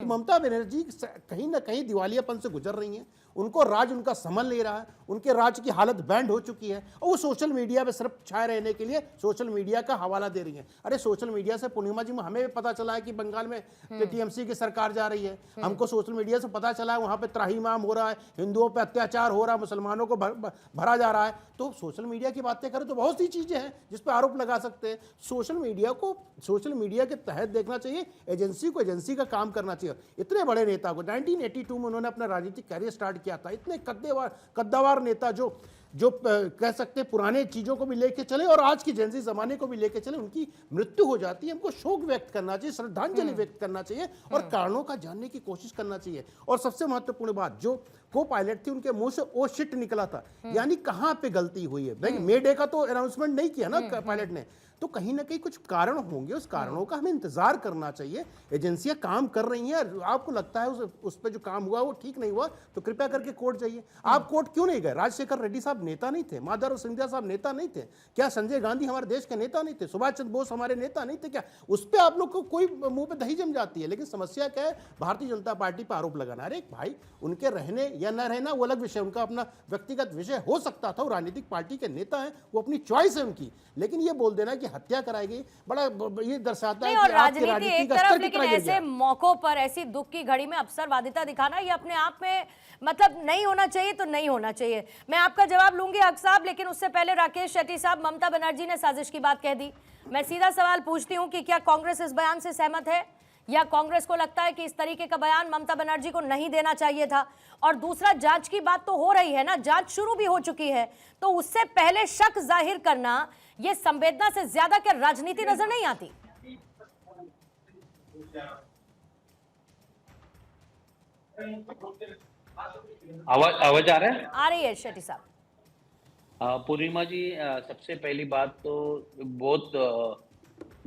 ममता बनर्जी कहीं ना कहीं दिवालियापन से गुजर रही हैं, उनको राज उनका संभल नहीं रहा है, उनके राज की हालत बैंड हो चुकी है और वो सोशल मीडिया पे सिर्फ छाए रहने के लिए सोशल मीडिया का हवाला दे रही हैं। अरे सोशल मीडिया से पूर्णिमा जी हमें भी पता चला है कि बंगाल में टीएमसी की सरकार जा रही है, हमको सोशल मीडिया से पता चला है वहां पे त्राहिमाम हो रहा है, हिंदुओं पर अत्याचार हो रहा है, मुसलमानों को भरा जा रहा है। तो सोशल मीडिया की बातें करें तो बहुत सी चीजें हैं जिस पर आरोप लगा सकते हैं। सोशल मीडिया को सोशल मीडिया के तहत देखना चाहिए, एजेंसी को एजेंसी का काम करना चाहिए। इतने बड़े नेता को 1982 में उन्होंने अपना राजनीतिक कैरियर स्टार्ट किया था, इतने कद्दावार नेता जो कह सकते हैं पुराने चीजों को भी लेके चले और आज की जेंजी जमाने को भी लेके चले, उनकी मृत्यु हो जाती है, हमको शोक व्यक्त करना चाहिए, श्रद्धांजलि व्यक्त करना चाहिए और कारणों का जानने की कोशिश करना चाहिए। और सबसे महत्वपूर्ण बात, जो को पायलट थी उनके मुंह से ओ शिट निकला था, यानी कहां पे गलती हुई है। भाई मे डे का तो अनाउंसमेंट नहीं किया ना पायलट ने, तो कहीं ना कहीं कुछ कारण होंगे, उस कारणों का हमें इंतजार करना चाहिए। एजेंसियां काम कर रही हैं, आपको लगता है उस पर जो काम हुआ वो ठीक नहीं हुआ तो कृपया करके कोर्ट जाइए। आप कोर्ट क्यों नहीं गए? राजशेखर रेड्डी साहब नेता नहीं थे? माधव सिंधिया साहब नेता नहीं थे क्या? संजय गांधी हमारे देश के नेता नहीं थे? सुभाष चंद्र बोस हमारे नेता नहीं थे क्या? उस पर आप लोग को कोई मुंह पे दही जम जाती है। लेकिन समस्या क्या है, भारतीय जनता पार्टी पर आरोप लगाना। अरे भाई, उनके रहने या न रहना वो अलग विषय, उनका अपना व्यक्तिगत विषय हो सकता था, वो राजनीतिक पार्टी के नेता हैं, वो अपनी चॉइस है उनकी। लेकिन ये बोल देना कि हत्या कराई गई, बड़ा ये दर्शाता है कि आपकी राजनीति एक तरफ, लेकिन ऐसे मौकों पर ऐसी दुख की घड़ी में अवसरवादिता दिखाना ये अपने आप में मतलब नहीं होना चाहिए, तो नहीं होना चाहिए। मैं आपका जवाब लूंगी हक साहब, लेकिन उससे पहले राकेश शेट्टी साहब, ममता बनर्जी ने साजिश की बात कह दी। मैं सीधा सवाल पूछती हूं कि क्या कांग्रेस इस बयान से सहमत है, या कांग्रेस को लगता है कि इस तरीके का बयान ममता बनर्जी को नहीं देना चाहिए था? और दूसरा, जांच की बात तो हो रही है ना, जांच शुरू भी हो चुकी है, तो उससे पहले शक जाहिर करना ये संवेदना से ज्यादा क्या राजनीति नजर नहीं आती? आवाज आ रहा है? आ रही है शेट्टी साहब। पूर्णिमा जी, सबसे पहली बात तो बहुत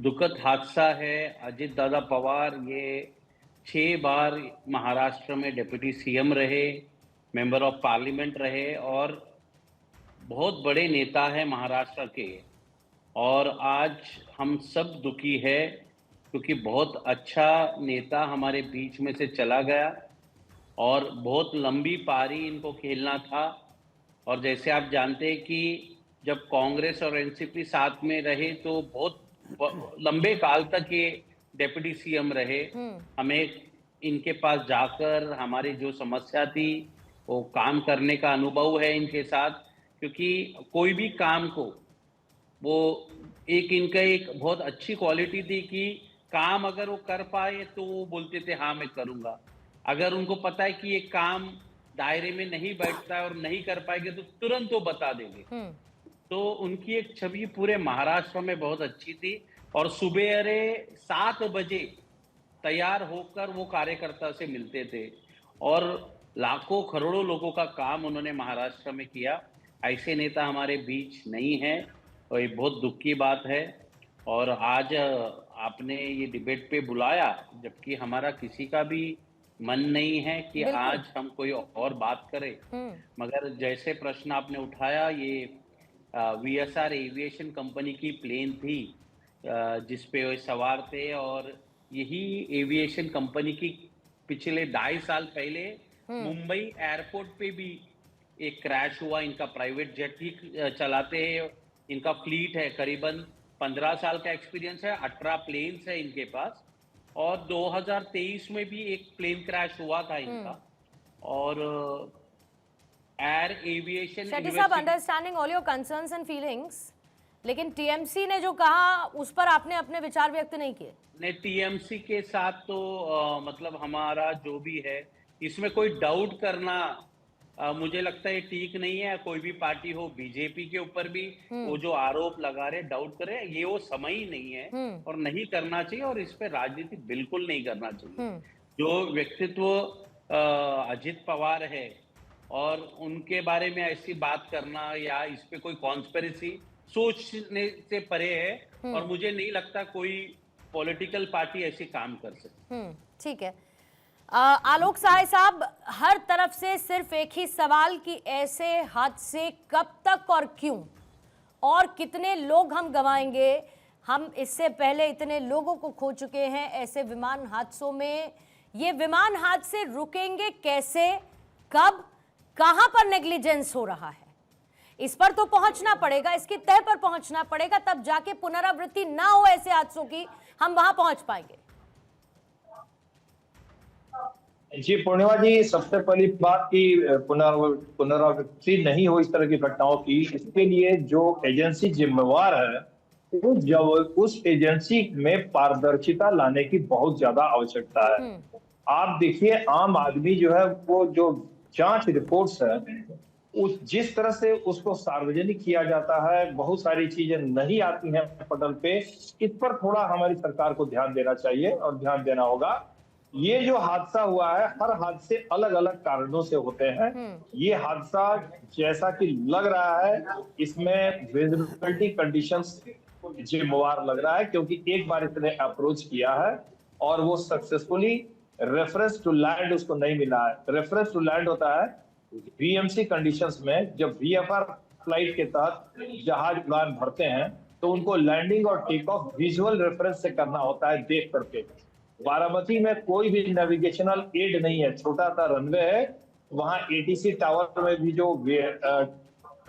दुखद हादसा है। अजित दादा पवार ये 6 बार महाराष्ट्र में डिप्टी सीएम रहे, मेंबर ऑफ पार्लियामेंट रहे और बहुत बड़े नेता है महाराष्ट्र के। और आज हम सब दुखी है क्योंकि बहुत अच्छा नेता हमारे बीच में से चला गया और बहुत लंबी पारी इनको खेलना था। और जैसे आप जानते हैं कि जब कांग्रेस और एनसीपी साथ में रहे तो बहुत लंबे काल तक ये डिप्टी सीएम रहे। हमें इनके पास जाकर हमारी जो समस्या थी वो काम करने का अनुभव है इनके साथ, क्योंकि कोई भी काम को वो इनका एक बहुत अच्छी क्वालिटी थी कि काम अगर वो कर पाए तो वो बोलते थे हाँ मैं करूंगा। अगर उनको पता है कि ये काम दायरे में नहीं बैठता है और नहीं कर पाएंगे तो तुरंत वो बता देंगे। तो उनकी एक छवि पूरे महाराष्ट्र में बहुत अच्छी थी और सुबह 7 बजे तैयार होकर वो कार्यकर्ता से मिलते थे और लाखों करोड़ों लोगों का काम उन्होंने महाराष्ट्र में किया। ऐसे नेता हमारे बीच नहीं है और ये बहुत दुख की बात है। और आज आपने ये डिबेट पे बुलाया जबकि हमारा किसी का भी मन नहीं है कि आज हम कोई और बात करें, मगर जैसे प्रश्न आपने उठाया, ये वीएसआर एविएशन कंपनी की प्लेन थी जिसपे वो सवार थे और यही एविएशन कंपनी की पिछले 2.5 साल पहले मुंबई एयरपोर्ट पे भी एक क्रैश हुआ। इनका प्राइवेट जेट ही चलाते हैं, इनका फ्लीट है, करीबन 15 साल का एक्सपीरियंस है, 18 प्लेन्स है इनके पास। और 2023 में भी एक प्लेन क्रैश हुआ था इनका। और एयर एविएशन शेट्टी साहब, understanding all your concerns and feelings, लेकिन टीएमसी ने जो कहा उस पर आपने अपने विचार व्यक्त नहीं किए। नहीं, टीएमसी के साथ तो मतलब हमारा जो भी है इसमें कोई डाउट करना मुझे लगता है ठीक नहीं है। कोई भी पार्टी हो, बीजेपी के ऊपर भी वो जो आरोप लगा रहे, डाउट करे, ये वो समय ही नहीं है और नहीं करना चाहिए और इस पे राजनीति बिल्कुल नहीं करना चाहिए। जो व्यक्तित्व अजित पवार है और उनके बारे में ऐसी बात करना या इस पे कोई कॉन्स्पिरेसी सोचने से परे है और मुझे नहीं लगता कोई पॉलिटिकल पार्टी ऐसी काम कर सकती। ठीक है। आलोक सहाय साहब, हर तरफ से सिर्फ एक ही सवाल कि ऐसे हादसे कब तक और क्यों, और कितने लोग हम गंवाएंगे? हम इससे पहले इतने लोगों को खो चुके हैं ऐसे विमान हादसों में, ये विमान हादसे रुकेंगे कैसे, कब, कहां पर नेग्लिजेंस हो रहा है, इस पर तो पहुंचना पड़ेगा, इसकी तह पर पहुंचना पड़ेगा, तब जाके पुनरावृत्ति ना हो ऐसे हादसों की, हम वहां पहुंच पाएंगे। जी पूर्णिमा जी, सबसे पहली बात की पुनरावृत्ति नहीं हो इस तरह की घटनाओं की, इसके लिए जो एजेंसी जिम्मेवार है उस एजेंसी में पारदर्शिता लाने की बहुत ज्यादा आवश्यकता है। आप देखिए, आम आदमी जो है वो जो जांच रिपोर्ट्स है उस जिस तरह से उसको सार्वजनिक किया जाता है, बहुत सारी चीजें नहीं आती हैं पटल पे, इस पर थोड़ा हमारी सरकार को ध्यान देना चाहिए और ध्यान देना होगा। ये जो हादसा हुआ है, हर हादसे अलग अलग कारणों से होते हैं। ये हादसा जैसा कि लग रहा है इसमें विजिबिलिटी कंडीशंस जिम्मेवार लग रहा है, क्योंकि एक बार इसने अप्रोच किया है और वो सक्सेसफुली रेफरेंस टू लैंड उसको नहीं मिला है। रेफरेंस टू लैंड होता है वीएमसी कंडीशंस में, जब वीएफआर फ्लाइट के तहत जहाज उड़ान भरते हैं तो उनको लैंडिंग और टेक ऑफ विजुअल रेफरेंस से करना होता है, देख करके। बारामती में कोई भी नेविगेशनल एड नहीं है, छोटा सा रनवे है, वहां एटीसी टावर में भी जो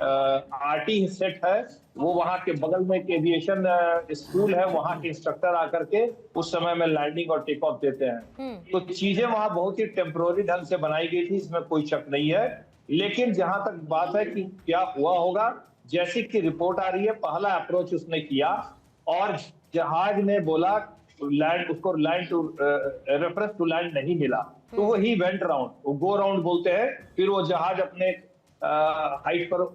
आरटी सेट है वो वहां के बगल में एक एविएशन स्कूल है, वहां के इंस्ट्रक्टर आकर के उस समय में लैंडिंग और टेक ऑफ देते हैं। तो चीजें वहां बहुत ही टेम्पोररी ढंग से बनाई गई थी, इसमें कोई शक नहीं है। लेकिन जहां तक बात है कि क्या हुआ होगा, जैसी कि रिपोर्ट आ रही है, पहला अप्रोच उसने किया और जहाज ने बोला लैंड, उसको land to reference to land नहीं मिला, तो वो ही वेंट राउंड, वो गो राउंड बोलते हैं। फिर वो जहाज अपने हाइट पर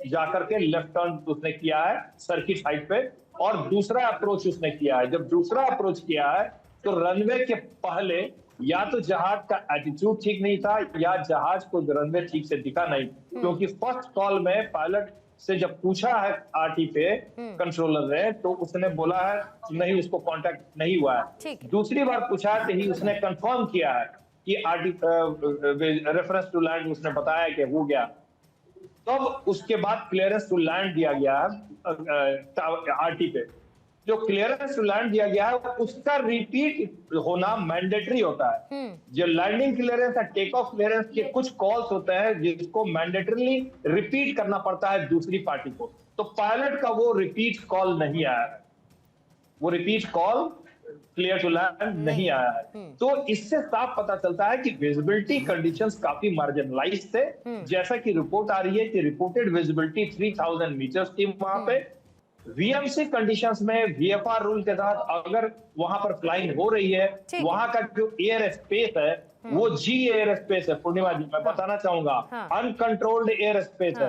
जाकर के लेफ्ट टर्न उसने किया है सर्किट हाइट पे, और दूसरा अप्रोच उसने किया है। जब दूसरा अप्रोच किया है तो रनवे के पहले या तो जहाज का एटीट्यूड ठीक नहीं था या जहाज को रनवे ठीक से दिखा नहीं, क्योंकि फर्स्ट कॉल में पायलट से जब पूछा है आरटी पे कंट्रोलर ने, तो उसने बोला है नहीं, उसको कांटेक्ट नहीं हुआ है। दूसरी बार पूछा तो ही उसने कंफर्म किया है कि आरटी रेफरेंस टू लैंड उसने बताया कि हो गया। तब उसके बाद क्लियरेंस टू लैंड दिया गया है आरटी पे। जो क्लियरेंस टू लैंड दिया गया है उसका रिपीट होना मैंडेटरी होता है। जो लैंडिंग क्लियरेंस या टेक ऑफ क्लियरेंस के कुछ कॉल्स होते हैं जिसको मैंडेटरीली रिपीट करना पड़ता है दूसरी पार्टी को, तो पायलट का वो रिपीट कॉल नहीं आया है, वो repeat call clear to land नहीं आया है। तो इससे साफ पता चलता है कि विजिबिलिटी कंडीशंस काफी मार्जिनलाइज्ड थे। जैसा कि रिपोर्ट आ रही है कि रिपोर्टेड विजिबिलिटी 3000 मीटर्स थी वहां पे। वीएमसी कंडीशंस में वीएफआर रूल के तहत अगर वहां पर फ्लाइंग हो रही है, वहां का जो एयर स्पेस है वो जी एयर स्पेस है। पूर्णिमा जी, मैं बताना चाहूंगा अनकंट्रोल्ड एयर स्पेस है।